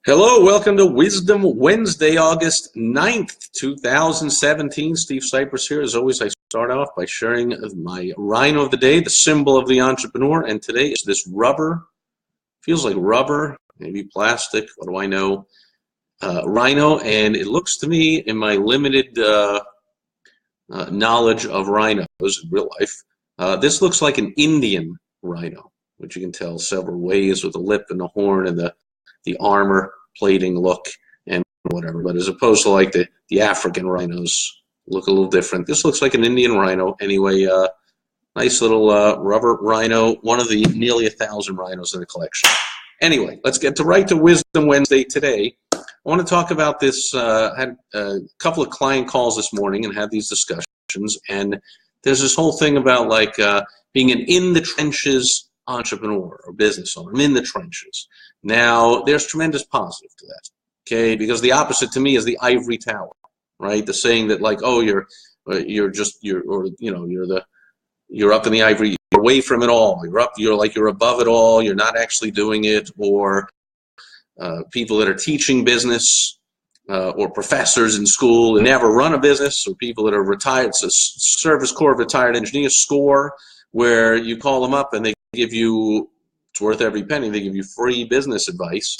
Hello, welcome to Wisdom Wednesday, August 9th, 2017. Steve Sipress here. As always, I start off by sharing my rhino of the day, the symbol of the entrepreneur, and today is this rubber, feels like rubber, maybe plastic, what do I know, rhino, and it looks to me, in my limited knowledge of rhinos in real life, this looks like an Indian rhino, which you can tell several ways with the lip and the horn and the armor plating look and whatever, but as opposed to like the African rhinos look a little different. This looks like an Indian rhino. Anyway, nice little rubber rhino, one of the nearly 1,000 rhinos in the collection. Anyway, let's get to Wisdom Wednesday today. I want to talk about this. Had a couple of client calls this morning and had these discussions, and there's this whole thing about like being an in-the-trenches entrepreneur or business owner. I'm in the trenches. Now, there's tremendous positive to that, okay? Because the opposite to me is the ivory tower, right? The saying that like, oh, you're up in the ivory, you're away from it all. You're above it all. You're not actually doing it. Or people that are teaching business or professors in school and never run a business, or people that are retired, it's a Service Corps retired engineers, SCORE, where you call them up and they give you, it's worth every penny, they give you free business advice.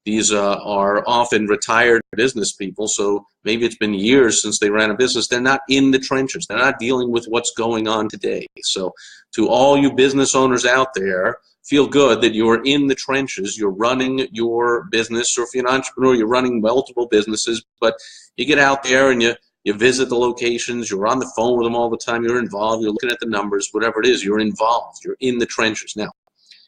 These are often retired business people, so maybe it's been years since they ran a business. They're not in the trenches. They're not dealing with what's going on today. So to all you business owners out there, feel good that you're in the trenches. You're running your business, or if you're an entrepreneur, you're running multiple businesses, but you get out there and you visit the locations, you're on the phone with them all the time, you're involved, you're looking at the numbers, whatever it is, you're involved, you're in the trenches. Now,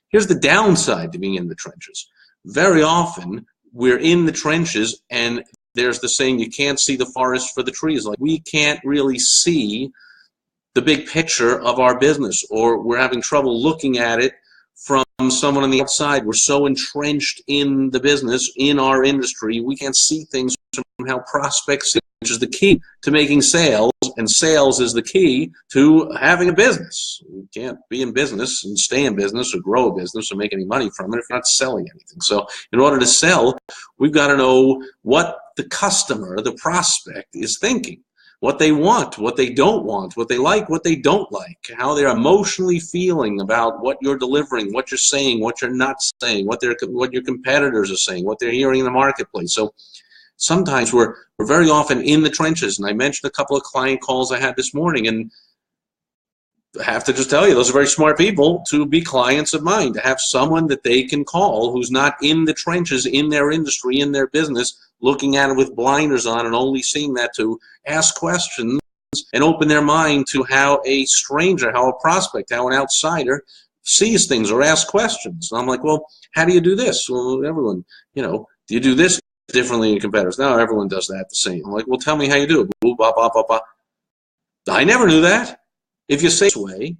here's the downside to being in the trenches. Very often, we're in the trenches, and there's the saying, you can't see the forest for the trees. Like, we can't really see the big picture of our business, or we're having trouble looking at it from someone on the outside. We're so entrenched in the business, in our industry, we can't see things from how prospects see, which is the key to making sales, and sales is the key to having a business. You can't be in business and stay in business or grow a business or make any money from it if you're not selling anything. So in order to sell, we've got to know what the customer, the prospect, is thinking, what they want, what they don't want, what they like, what they don't like, how they're emotionally feeling about what you're delivering, what you're saying, what you're not saying, what your competitors are saying, what they're hearing in the marketplace. So sometimes we're very often in the trenches, and I mentioned a couple of client calls I had this morning, and I have to just tell you, those are very smart people to be clients of mine, to have someone that they can call who's not in the trenches, in their industry, in their business, looking at it with blinders on and only seeing that, to ask questions and open their mind to how a stranger, how a prospect, how an outsider sees things or asks questions. And I'm like, well, how do you do this? Well, everyone, do you do this differently than competitors? No, everyone does that the same. I'm like, well, tell me how you do it. Boop, bop, bop, bop, bop. I never knew that. If you say it this way,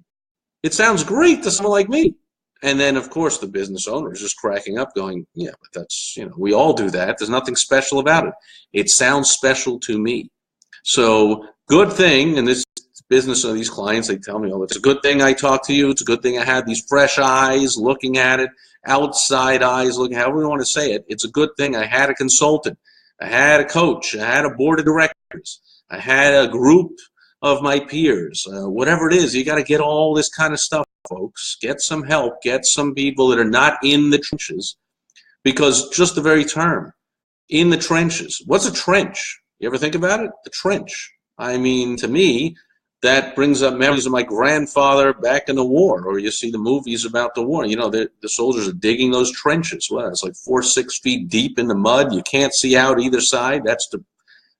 it sounds great to someone like me. And then, of course, the business owner is just cracking up going, yeah, but that's, we all do that. There's nothing special about it. It sounds special to me. So good thing, and this business of these clients, they tell me, oh, it's a good thing I talked to you. It's a good thing I had these fresh eyes looking at it, outside eyes looking, however we want to say it. It's a good thing I had a consultant. I had a coach. I had a board of directors. I had a group of my peers. Whatever it is, you got to get all this kind of stuff, folks. Get some help. Get some people that are not in the trenches, because just the very term, in the trenches. What's a trench? You ever think about it? The trench. I mean, to me, that brings up memories of my grandfather back in the war, or you see the movies about the war. The soldiers are digging those trenches. Well, it's like 4-6 feet deep in the mud. You can't see out either side. That's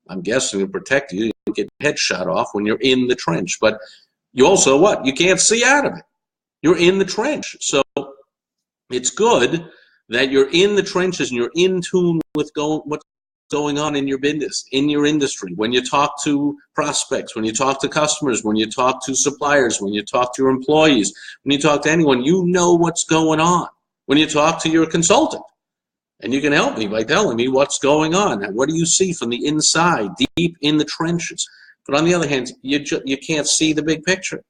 I'm guessing, to protect you. You don't get your head shot off when you're in the trench. But you also, what? You can't see out of it. You're in the trench. So it's good that you're in the trenches and you're in tune with what's going on in your business, in your industry. When you talk to prospects, when you talk to customers, when you talk to suppliers, when you talk to your employees, when you talk to anyone, you know what's going on. When you talk to your consultant, and you can help me by telling me what's going on. What do you see from the inside, deep in the trenches? But on the other hand, you can't see the big picture.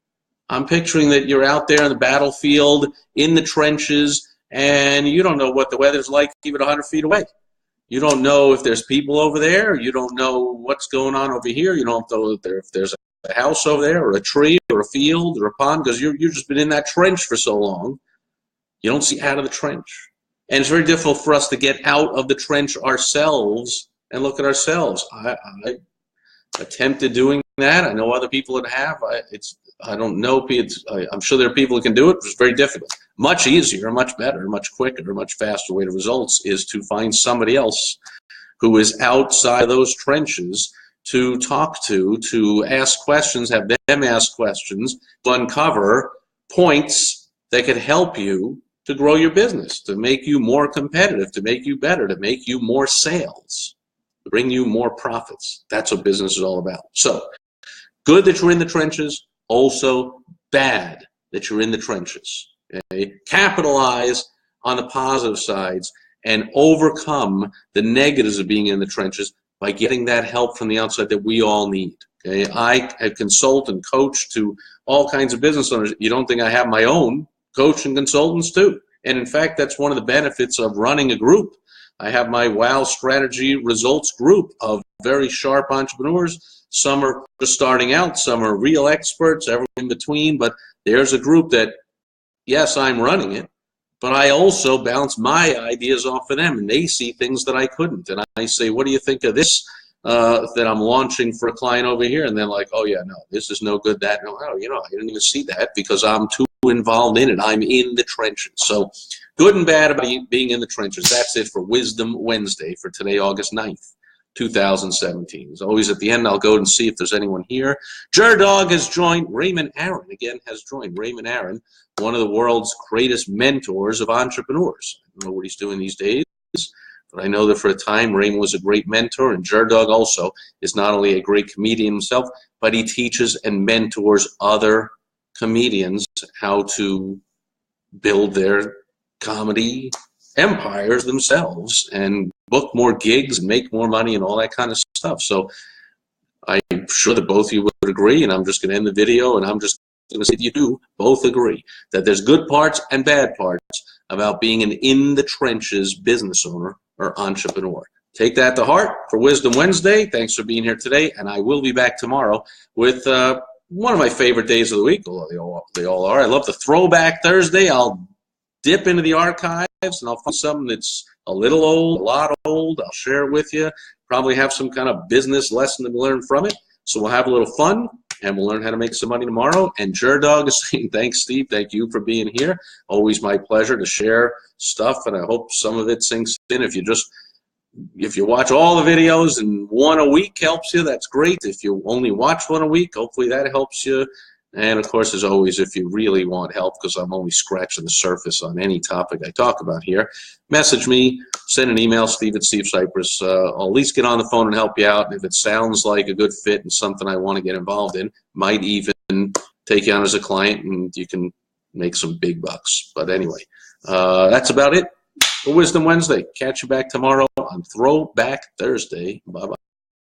I'm picturing that you're out there on the battlefield, in the trenches, and you don't know what the weather's like even 100 feet away. You don't know if there's people over there. You don't know what's going on over here. You don't know if there's a house over there or a tree or a field or a pond, because you've just been in that trench for so long. You don't see out of the trench. And it's very difficult for us to get out of the trench ourselves and look at ourselves. I attempted doing that. I know other people that have. I don't know. I'm sure there are people who can do it, but it's very difficult. Much easier, much better, much quicker, much faster way to results is to find somebody else who is outside of those trenches to talk to ask questions, have them ask questions, to uncover points that could help you to grow your business, to make you more competitive, to make you better, to make you more sales, to bring you more profits. That's what business is all about. So, good that you're in the trenches, also bad that you're in the trenches. Okay? Capitalize on the positive sides and overcome the negatives of being in the trenches by getting that help from the outside that we all need. Okay? I consult and coach to all kinds of business owners. You don't think I have my own coach and consultants too? And in fact, that's one of the benefits of running a group. I have my WOW Strategy Results group of very sharp entrepreneurs. Some are just starting out, some are real experts, everyone in between, but there's a group that, yes, I'm running it, but I also bounce my ideas off of them, and they see things that I couldn't. And I say, what do you think of this that I'm launching for a client over here? And they're like, oh, yeah, no, this is no good, that, no, oh, I didn't even see that because I'm too involved in it. I'm in the trenches. So good and bad about being in the trenches. That's it for Wisdom Wednesday for today, August 9th. 2017. As always, at the end, I'll go and see if there's anyone here. Dog has joined. Raymond Aaron, again, has joined. Raymond Aaron, one of the world's greatest mentors of entrepreneurs. I don't know what he's doing these days, but I know that for a time, Raymond was a great mentor, and Dog also is not only a great comedian himself, but he teaches and mentors other comedians how to build their comedy empires themselves and book more gigs and make more money and all that kind of stuff. So I'm sure that both of you would agree, and I'm just going to end the video, and I'm just going to say you do both agree that there's good parts and bad parts about being an in-the-trenches business owner or entrepreneur. Take that to heart for Wisdom Wednesday. Thanks for being here today, and I will be back tomorrow with one of my favorite days of the week, although they all are. I love the Throwback Thursday. I'll dip into the archives, and I'll find something that's a little old, a lot old. I'll share it with you. Probably have some kind of business lesson to learn from it. So we'll have a little fun, and we'll learn how to make some money tomorrow. And Dog is saying, thanks, Steve. Thank you for being here. Always my pleasure to share stuff, and I hope some of it sinks in. If you watch all the videos and one a week helps you, that's great. If you only watch one a week, hopefully that helps you. And, of course, as always, if you really want help, because I'm only scratching the surface on any topic I talk about here, message me, send an email, steve@Sipress. I'll at least get on the phone and help you out. And if it sounds like a good fit and something I want to get involved in, might even take you on as a client, and you can make some big bucks. But anyway, that's about it for Wisdom Wednesday. Catch you back tomorrow on Throwback Thursday. Bye-bye.